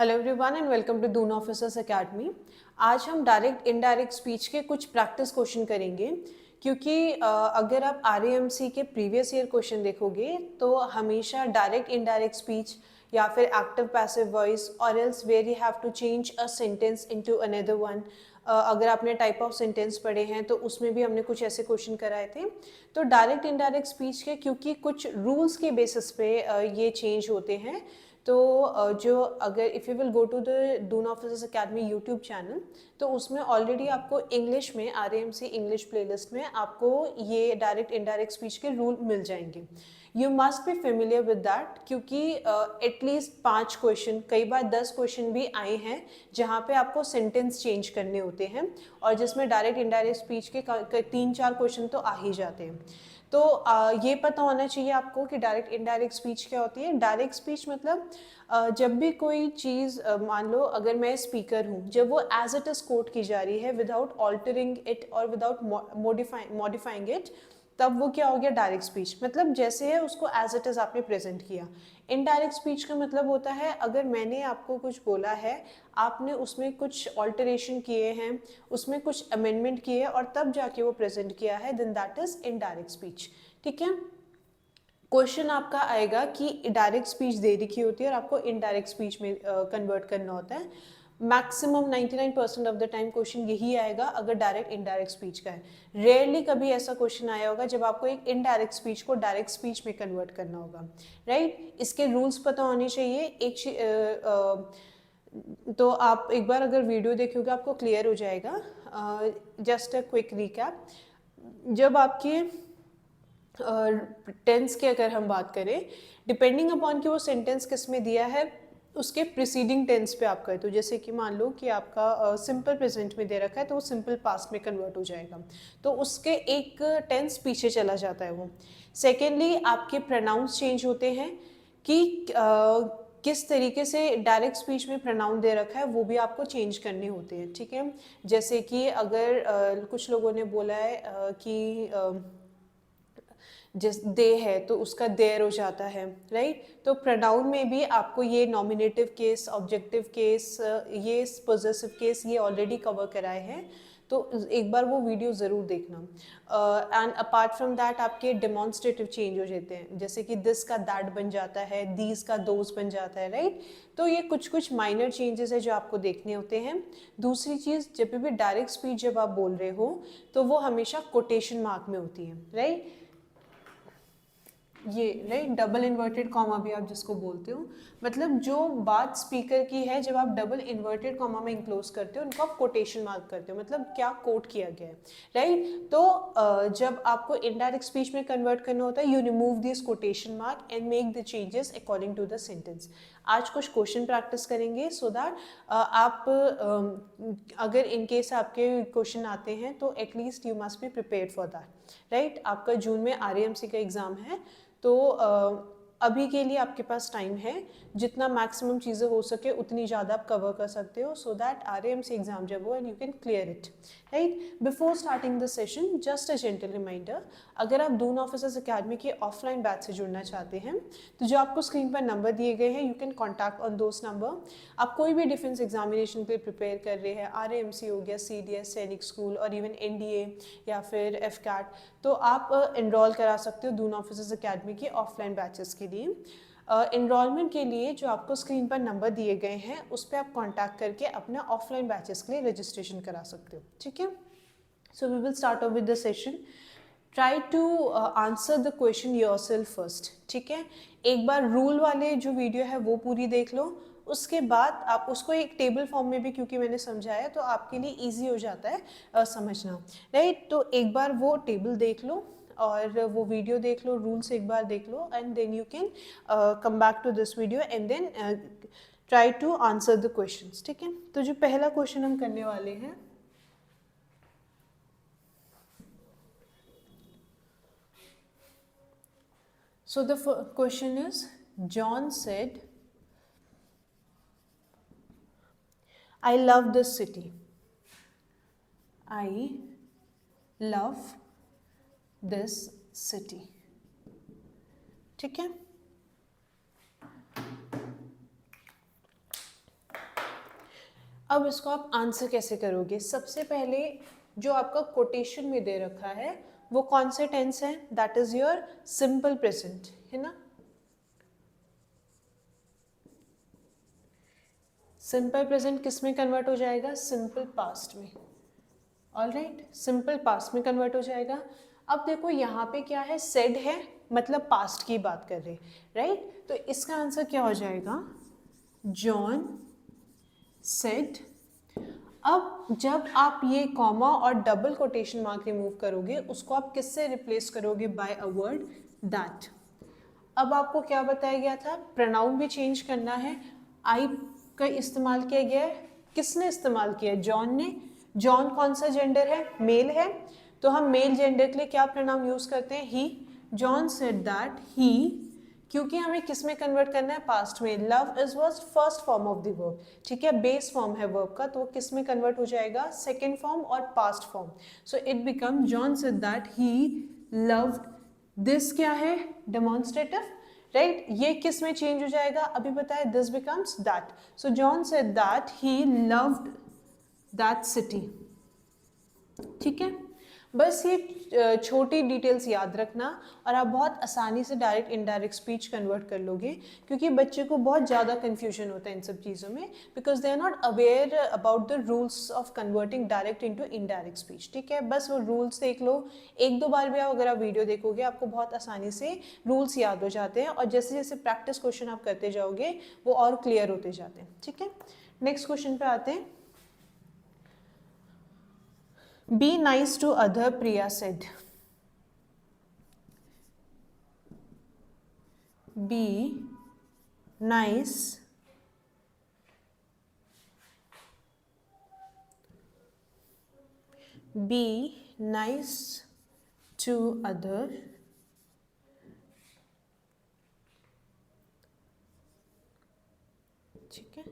Hello everyone and welcome to Doon officers academy. आज हम direct indirect speech के कुछ प्रैक्टिस क्वेश्चन करेंगे क्योंकि अगर आप आरएएमसी के प्रीवियस ईयर क्वेश्चन देखोगे तो हमेशा डायरेक्ट इनडायरेक्ट स्पीच या फिर एक्टिव पैसिव वॉइस और else where you have to change a sentence into another one. अगर आपने टाइप ऑफ सेंटेंस पढ़े हैं तो उसमें भी हमने कुछ ऐसे क्वेश्चन कराए थे। तो डायरेक्ट इनडायरेक्ट स्पीच के क्योंकि कुछ रूल्स के बेसिस पे ये चेंज होते हैं, तो जो अगर if you will go to the Doon officers academy YouTube channel तो उसमें ऑलरेडी आपको इंग्लिश में आरएएमसी इंग्लिश प्लेलिस्ट में आपको ये डायरेक्ट इनडायरेक्ट स्पीच के रूल मिल जाएंगे। You must be familiar with that क्योंकि एटलीस्ट 5 क्वेश्चन, कई बार 10 क्वेश्चन भी आए हैं जहाँ पे आपको सेंटेंस चेंज करने होते हैं और जिसमें डायरेक्ट इनडायरेक्ट स्पीच के 3-4 क्वेश्चन तो आ ही जाते हैं। तो ये पता होना चाहिए आपको कि डायरेक्ट इनडायरेक्ट स्पीच क्या होती है। डायरेक्ट स्पीच मतलब जब भी कोई चीज़ मान लो अगर मैं स्पीकर हूँ, जब वो एज इट इज़ कोट की जा रही है विदाउट ऑल्टरिंग इट और विदाउट मॉडिफाइंग इट, तब वो क्या हो गया डायरेक्ट स्पीच। मतलब जैसे है उसको एज इट इज़ आपने प्रेजेंट किया। इनडायरेक्ट स्पीच का मतलब होता है अगर मैंने आपको कुछ बोला है, आपने उसमें कुछ ऑल्टरेशन किए हैं, उसमें कुछ अमेंडमेंट किए हैं और तब जाके वो प्रेजेंट किया है, then that is indirect speech. ठीक है। क्वेश्चन आपका आएगा कि डायरेक्ट स्पीच दे रखी होती है और आपको इनडायरेक्ट स्पीच में कन्वर्ट करना होता है। Maximum 99% of the time question यही आएगा अगर डायरेक्ट इनडायरेक्ट स्पीच का है। रेयरली कभी ऐसा क्वेश्चन आया होगा जब आपको एक इनडायरेक्ट स्पीच को डायरेक्ट स्पीच में कन्वर्ट करना होगा। राइट, इसके रूल्स पता होने चाहिए। तो आप एक बार अगर वीडियो देखोगे आपको क्लियर हो जाएगा। Just a quick recap. जब आपके टेंस की अगर हम बात करें, डिपेंडिंग अपॉन कि वो सेंटेंस किस में दिया है उसके प्रिसीडिंग टेंस पे आप करें, तो जैसे कि मान लो कि आपका सिंपल प्रेजेंट में दे रखा है तो वो सिंपल पास्ट में कन्वर्ट हो जाएगा, तो उसके एक टेंस पीछे चला जाता है वो। सेकेंडली आपके प्रोनाउंस चेंज होते हैं कि किस तरीके से डायरेक्ट स्पीच में प्रोनाउन दे रखा है वो भी आपको चेंज करने होते हैं। ठीक है। जैसे कि अगर कुछ लोगों ने बोला है कि जिस दे है तो उसका देर हो जाता है। राइट, तो प्रोनाउन में भी आपको ये नॉमिनेटिव केस, ऑब्जेक्टिव केस, ये पॉजेसिव केस ये ऑलरेडी कवर कराए हैं, तो एक बार वो वीडियो ज़रूर देखना। एंड अपार्ट फ्रॉम दैट आपके डेमॉन्स्ट्रेटिव चेंज हो जाते हैं, जैसे कि दिस का दैट बन जाता है, दीज का दोज बन जाता है। राइट, तो ये कुछ कुछ माइनर चेंजेस है जो आपको देखने होते हैं। दूसरी चीज़, जब भी डायरेक्ट स्पीच जब आप बोल रहे हो तो वो हमेशा कोटेशन मार्क में होती है। राइट, ये राइट डबल इन्वर्टेड कॉमा भी आप जिसको बोलते हो, मतलब जो बात स्पीकर की है जब आप डबल इन्वर्टेड कॉमा में इंक्लोज करते हो उनको आप कोटेशन मार्क करते हो, मतलब क्या कोट किया गया है। राइट, तो जब आपको इनडायरेक्ट स्पीच में कन्वर्ट करना होता है, you remove this quotation mark and make the changes according to the sentence. आज कुछ क्वेश्चन प्रैक्टिस करेंगे सो दैट आप अगर इन केस आपके क्वेश्चन आते हैं तो at least you must be prepared for that. Right, आपका जून में आरएएमसी का एग्ज़ाम है, तो अभी के लिए आपके पास टाइम है, जितना मैक्सिमम चीज़ें हो सके उतनी ज़्यादा आप कवर कर सकते हो सो दैट आरएएमसी एग्जाम जब हो and you can clear it. Right, before starting the session just a gentle reminder, अगर आप दून ऑफिसर्स एकेडमी के ऑफलाइन बैच से जुड़ना चाहते हैं तो जो आपको स्क्रीन पर नंबर दिए गए हैं, you can contact on those number. आप कोई भी डिफेंस एग्जामिनेशन पे प्रिपेयर कर रहे हैं, आरएएमसी हो गया, सीडीएस, सैनिक स्कूल और इवन एनडीए या फिर एफकैट, तो आप इनरोल करा सकते हो दून ऑफिसर्स एकेडमी के ऑफलाइन बैचेस के लिए। इनरोलमेंट के लिए जो आपको स्क्रीन पर नंबर दिए गए हैं उस पर आप कांटेक्ट करके अपना ऑफलाइन बैचेस के लिए रजिस्ट्रेशन करा सकते हो। ठीक है, so we will start off with the session. Try to answer the question yourself first. ठीक है, एक बार रूल वाले जो वीडियो है वो पूरी देख लो, उसके बाद आप उसको एक टेबल फॉर्म में भी क्योंकि मैंने समझाया तो आपके लिए इजी हो जाता है समझना। राइट, तो एक बार वो टेबल देख लो और वो वीडियो देख लो, रूल्स एक बार देख लो and then you can come back to this video and then try to answer the questions. ठीक है, तो जो पहला क्वेश्चन हम करने वाले हैं, so the question is, John said, I love this city. I love this city. ठीक है, अब इसको आप आंसर कैसे करोगे? सबसे पहले जो आपका कोटेशन में दे रखा है वो कौन से टेंस है? That is your simple present, है ना। सिंपल प्रेजेंट किस में कन्वर्ट हो जाएगा? सिंपल पास्ट में। ऑलराइट, सिंपल पास्ट में कन्वर्ट हो जाएगा। अब देखो यहाँ पे क्या है? सेड है, मतलब पास्ट की बात कर रहे, राइट। तो इसका आंसर क्या हो जाएगा? John said. अब जब आप ये कॉमा और डबल कोटेशन मार्क रिमूव करोगे उसको आप किससे रिप्लेस करोगे? By a word that. अब आपको क्या बताया गया था? प्रोनाउन भी चेंज करना है। आई का इस्तेमाल किया गया है। किसने इस्तेमाल किया? जॉन ने। जॉन कौन सा जेंडर है? मेल है। तो हम मेल जेंडर के लिए क्या प्रोनाउन यूज करते हैं? ही। जॉन सेड दैट ही, क्योंकि हमें किस में कन्वर्ट करना है? पास्ट में। Love is was first form of the verb, ठीक है, बेस फॉर्म है वर्ब का, तो किस में कन्वर्ट हो जाएगा? सेकेंड फॉर्म और past form. So it become John said that he loved this. क्या है? Demonstrative, right. ये किस में चेंज हो जाएगा? अभी बताया, this becomes that. So John said that he loved that city, ठीक है। बस ये छोटी डिटेल्स याद रखना और आप बहुत आसानी से डायरेक्ट इनडायरेक्ट स्पीच कन्वर्ट कर लोगे, क्योंकि बच्चे को बहुत ज़्यादा कन्फ्यूजन होता है इन सब चीज़ों में, because they are not aware about the rules of converting direct into indirect speech, ठीक है। बस वो रूल्स देख लो, एक दो बार भी आप अगर आप वीडियो देखोगे आपको बहुत आसानी से रूल्स याद हो जाते हैं, और जैसे जैसे प्रैक्टिस क्वेश्चन आप करते जाओगे वो और क्लियर होते जाते हैं, ठीक है। नेक्स्ट क्वेश्चन पे आते हैं। Be nice to other, Priya said. Be nice to other, ठीक है,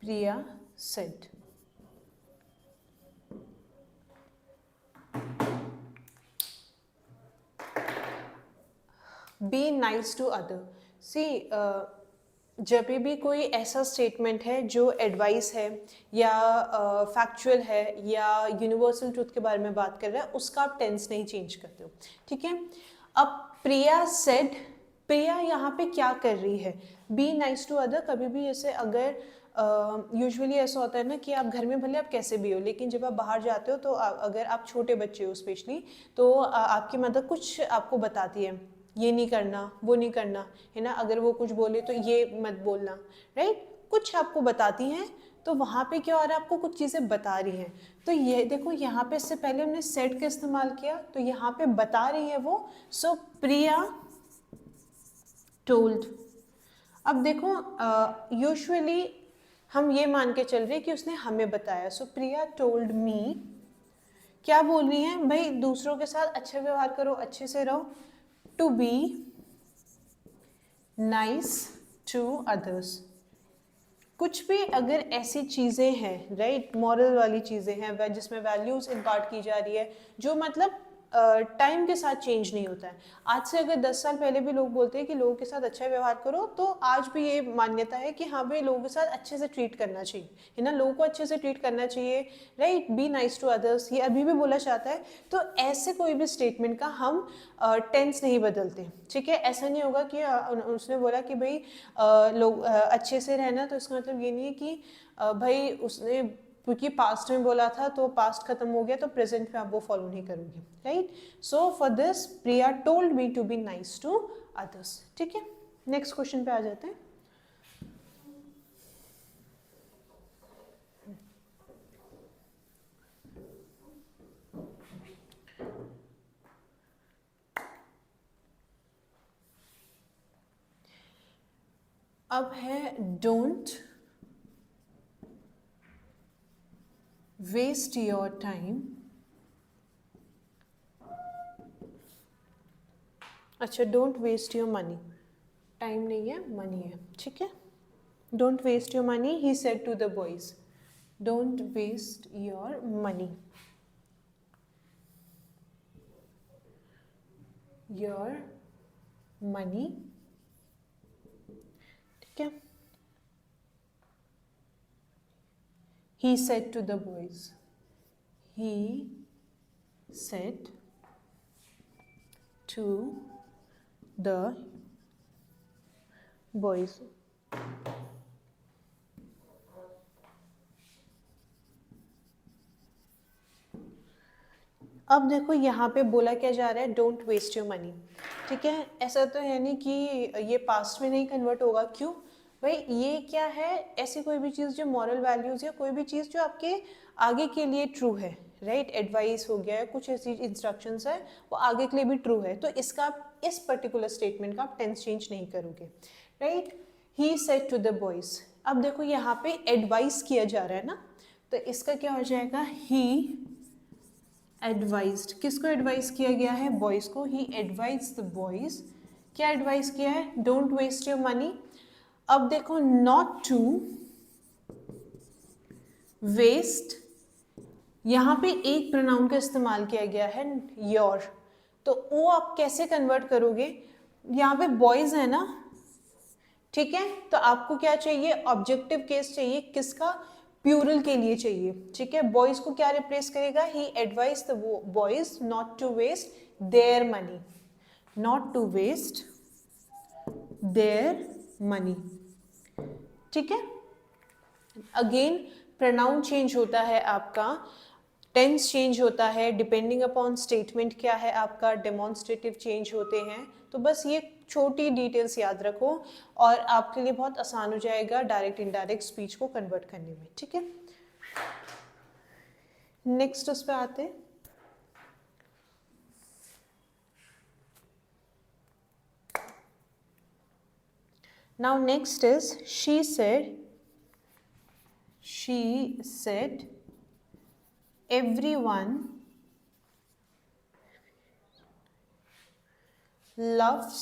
Priya said. Be nice to other. See, जब भी कोई ऐसा स्टेटमेंट है जो एडवाइस है या फैक्चुअल है या यूनिवर्सल ट्रूथ के बारे में बात कर रहा है, उसका आप टेंस नहीं चेंज करते हो, ठीक है। अब प्रिया सेड, प्रिया यहाँ पे क्या कर रही है? Be nice to other. कभी भी जैसे अगर यूजुअली ऐसा होता है ना कि आप घर में भले आप कैसे भी हो, लेकिन जब आप बाहर जाते हो तो अगर आप छोटे बच्चे हो स्पेशली, तो आपकी मदर कुछ आपको बताती है, ये नहीं करना, वो नहीं करना, है ना। अगर वो कुछ बोले तो ये मत बोलना, राइट। कुछ आपको बताती हैं, तो वहाँ पे क्या हो रहा है? आपको कुछ चीज़ें बता रही हैं। तो ये देखो, यहाँ पे इससे पहले हमने सेड का इस्तेमाल किया, तो यहाँ पे बता रही है वो। सो प्रिया टोल्ड। अब देखो, यूजुअली हम ये मान के चल रहे हैं कि उसने हमें बताया। सो प्रिया टोल्ड मी। क्या बोल रही हैं भाई? दूसरों के साथ अच्छा व्यवहार करो, अच्छे से रहो। To be nice to others. कुछ भी अगर ऐसी चीज़ें हैं, राइट, मॉरल वाली चीज़ें हैं जिसमें वैल्यूज़ इम्पार्ट की जा रही है, जो मतलब टाइम के साथ चेंज नहीं होता है। आज से अगर 10 साल पहले भी लोग बोलते हैं कि लोगों के साथ अच्छा व्यवहार करो, तो आज भी ये मान्यता है कि हाँ भाई, लोगों के साथ अच्छे से ट्रीट करना चाहिए, है ना, लोगों को अच्छे से ट्रीट करना चाहिए, right. Be nice to others, ये अभी भी बोला जाता है। तो ऐसे कोई भी स्टेटमेंट का हम टेंस नहीं बदलते, ठीक है। ऐसा नहीं होगा कि उसने बोला कि भाई लोग अच्छे से रहना, तो इसका मतलब ये नहीं है कि भाई उसने क्योंकि पास्ट में बोला था तो पास्ट खत्म हो गया तो प्रेजेंट में आप वो फॉलो नहीं करोगे, right. So for this Priya told me to be nice to others, ठीक है। नेक्स्ट क्वेश्चन पे आ जाते हैं। अब है डोंट वेस्ट योर टाइम। अच्छा, don't waste your money, time नहीं है, मनी है, ठीक है। Don't waste your money, he said to the boys. Don't waste your money, your money, ठीक है। He said to the boys. He said to the boys. अब देखो यहाँ पे बोला क्या जा रहा है, डोंट वेस्ट योर मनी, ठीक है। ऐसा तो है नहीं कि ये पास्ट में नहीं कन्वर्ट होगा, क्यों भाई, ये क्या है, ऐसी कोई भी चीज़ जो मॉरल वैल्यूज़ या कोई भी चीज़ जो आपके आगे के लिए ट्रू है, राइट, एडवाइस हो गया है, कुछ ऐसी इंस्ट्रक्शंस है वो आगे के लिए भी ट्रू है, तो इसका आप इस पर्टिकुलर स्टेटमेंट का आप टेंस चेंज नहीं करोगे, right. He said to the boys, अब देखो यहाँ पे एडवाइस किया जा रहा है ना, तो इसका क्या हो जाएगा, ही एडवाइज्ड, किसको एडवाइस किया गया है, बॉयज को, ही एडवाइज द बॉयज, क्या एडवाइस किया है, डोंट वेस्ट योर मनी। अब देखो नॉट टू वेस्ट, यहाँ पे एक प्रोनाउन का इस्तेमाल किया गया है योर, तो वो आप कैसे कन्वर्ट करोगे, यहाँ पे बॉयज है ना, ठीक है, तो आपको क्या चाहिए, ऑब्जेक्टिव केस चाहिए, किसका, प्यूरल के लिए चाहिए, ठीक है। बॉयज को क्या रिप्लेस करेगा, he advise the boys not to waste their money, not to waste their money, ठीक है। अगेन प्रोनाउन चेंज होता है आपका, टेंस चेंज होता है, डिपेंडिंग अपॉन स्टेटमेंट क्या है आपका, डेमोन्स्ट्रेटिव चेंज होते हैं, तो बस ये छोटी डिटेल्स याद रखो और आपके लिए बहुत आसान हो जाएगा डायरेक्ट इनडायरेक्ट स्पीच को कन्वर्ट करने में, ठीक है। नेक्स्ट उस पर आते हैं, now next is she said everyone loves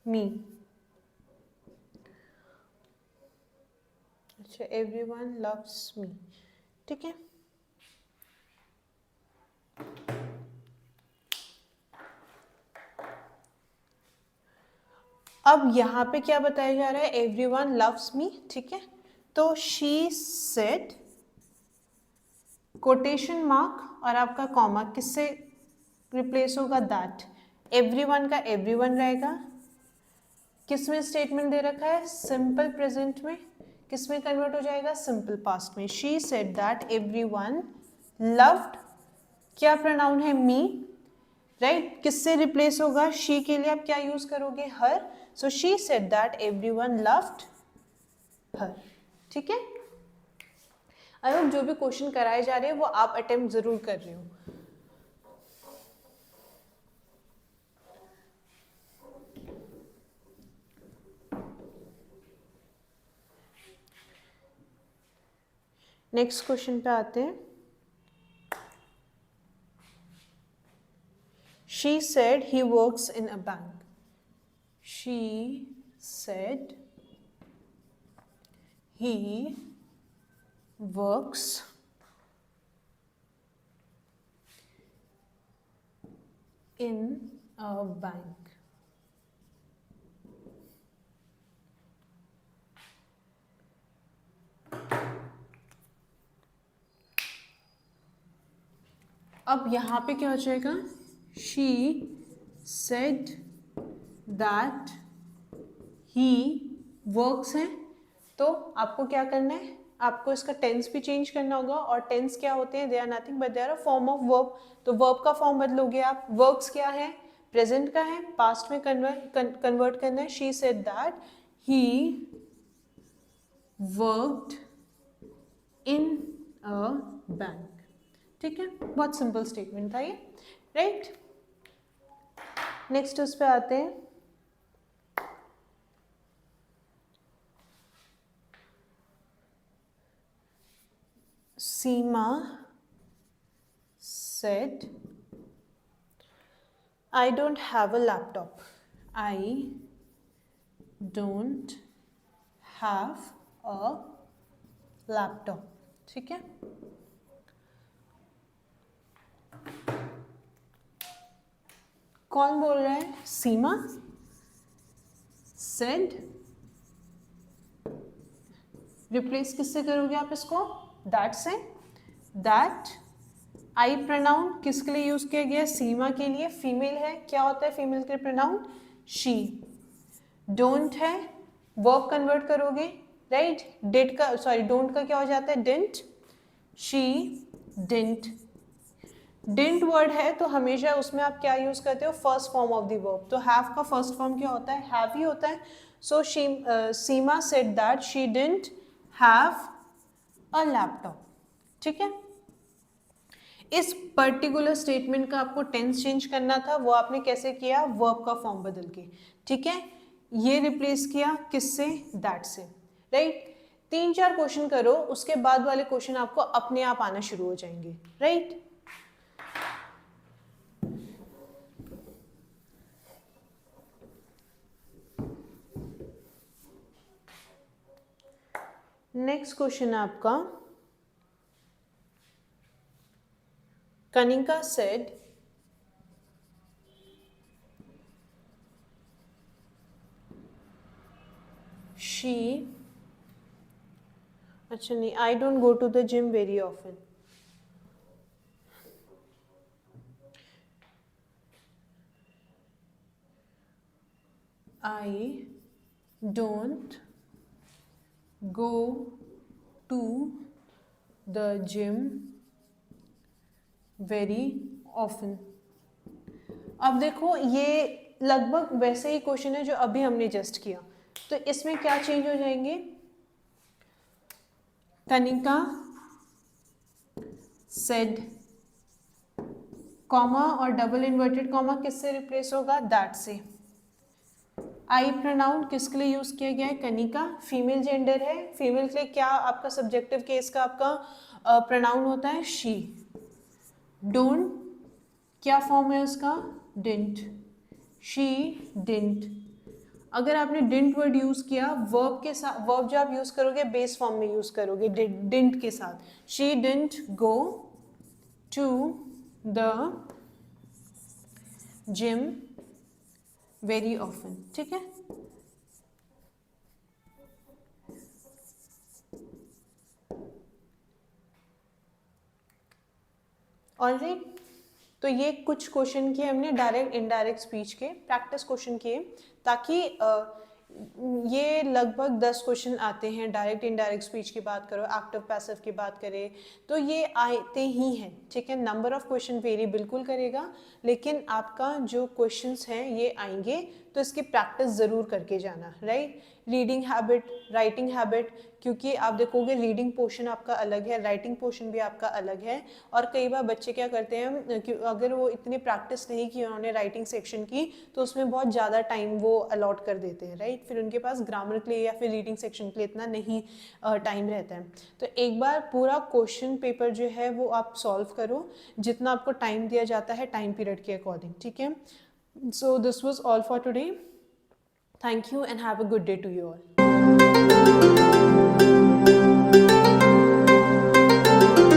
me, अच्छा, everyone loves me, ठीक है। अब यहाँ पे क्या बताया जा रहा है, everyone loves me, ठीक है, तो she said, कोटेशन मार्क और आपका कॉमा किससे रिप्लेस होगा, दैट, एवरीवन का एवरीवन रहेगा, किस में स्टेटमेंट दे रखा है, सिंपल प्रेजेंट में, किस में कन्वर्ट हो जाएगा, सिंपल पास्ट में, she said that everyone loved, क्या प्रोनाउन है, मी, राइट, किससे रिप्लेस होगा, शी के लिए आप क्या यूज करोगे, her, so she said that everyone loved her, ठीक है। आई होप जो भी क्वेश्चन कराए जा रहे हैं वो आप अटेम्प्ट जरूर कर रहे हो। नेक्स्ट क्वेश्चन पे आते हैं, she said he works in a bank, she said he works in a bank, अब यहाँ पे क्या हो जाएगा, she said that he works है, तो आपको क्या करना है, आपको इसका टेंस भी चेंज करना होगा, और टेंस क्या होते हैं, they are nothing but they are a form of verb, तो वर्ब का फॉर्म बदलोगे आप, वर्क्स क्या है, प्रेजेंट का है, पास्ट में कन्वर्ट करना है, she said that he worked in a bank, ठीक है, बहुत सिंपल स्टेटमेंट था ये, राइट। नेक्स्ट उस पे आते हैं, Seema said, I don't have a laptop. I don't have a laptop. ठीक है, कौन बोल रहा है, सीमा said, रिप्लेस किससे करोगे आप इसको? दैट से। दैट आई प्रोनाउन किसके लिए यूज किया गया? सीमा के लिए, फीमेल है, क्या होता है फीमेल के प्रोनाउन? शी। डोंट है, वर्ब कन्वर्ट करोगे, राइट? डिड का, सॉरी डोंट का क्या हो जाता है? Didn't. She didn't. Didn't word है तो हमेशा उसमें आप क्या यूज करते हो? First form of the verb. तो हैव का फर्स्ट फॉर्म क्या होता है? हैव ही होता है। So Seema said that she didn't have a laptop. ठीक है, इस पर्टिकुलर स्टेटमेंट का आपको टेंस चेंज करना था, वो आपने कैसे किया? वर्ब का फॉर्म बदल के। ठीक है, ये रिप्लेस किया किससे? दैट से, राइट? 3-4 क्वेश्चन करो, उसके बाद वाले क्वेश्चन आपको अपने आप आना शुरू हो जाएंगे, राइट? नेक्स्ट क्वेश्चन है आपका, कनिका सेड शी, अच्छा नहीं, I don't go to the gym very often. I don't go to the gym very often। अब देखो ये लगभग वैसे ही क्वेश्चन है जो अभी हमने जस्ट किया, तो इसमें क्या चेंज हो जाएंगे? कनिका सेड, कॉमा और डबल इन्वर्टेड कॉमा किससे रिप्लेस होगा? दैट से। आई प्रोनाउन किसके लिए यूज किया गया है? कनिका, फीमेल जेंडर है, फीमेल के लिए क्या आपका सब्जेक्टिव केस का आपका प्रोनाउन होता है? शी। डोंट क्या फॉर्म है उसका? डिडंट। She didn't. अगर आपने डिडंट वर्ड यूज किया वर्ब के साथ, वर्ब जो आप यूज करोगे बेस फॉर्म में यूज करोगे डिडंट के साथ। She didn't go to the gym very often. ठीक है, ऑलराइट। तो ये कुछ क्वेश्चन किए हमने डायरेक्ट इनडायरेक्ट स्पीच के, प्रैक्टिस क्वेश्चन किए, ताकि ये लगभग 10 क्वेश्चन आते हैं। डायरेक्ट इनडायरेक्ट स्पीच की बात करो, एक्टिव पैसिव की बात करें तो ये आते ही हैं। ठीक है, नंबर ऑफ क्वेश्चन वेरी बिल्कुल करेगा, लेकिन आपका जो क्वेश्चंस हैं ये आएंगे, तो इसकी प्रैक्टिस ज़रूर करके जाना, right? Reading habit, writing habit, क्योंकि आप देखोगे रीडिंग पोर्शन आपका अलग है, राइटिंग पोर्शन भी आपका अलग है। और कई बार बच्चे क्या करते हैं कि अगर वो इतनी प्रैक्टिस नहीं की उन्होंने राइटिंग सेक्शन की, तो उसमें बहुत ज़्यादा टाइम वो अलॉट कर देते हैं, राइट? फिर उनके पास ग्रामर के लिए या फिर रीडिंग सेक्शन के लिए इतना नहीं टाइम रहता है। तो एक बार पूरा क्वेश्चन पेपर जो है वो आप सॉल्व करो, जितना आपको टाइम दिया जाता है टाइम पीरियड के अकॉर्डिंग। ठीक है, so this was all for today. Thank you and have a good day to you all.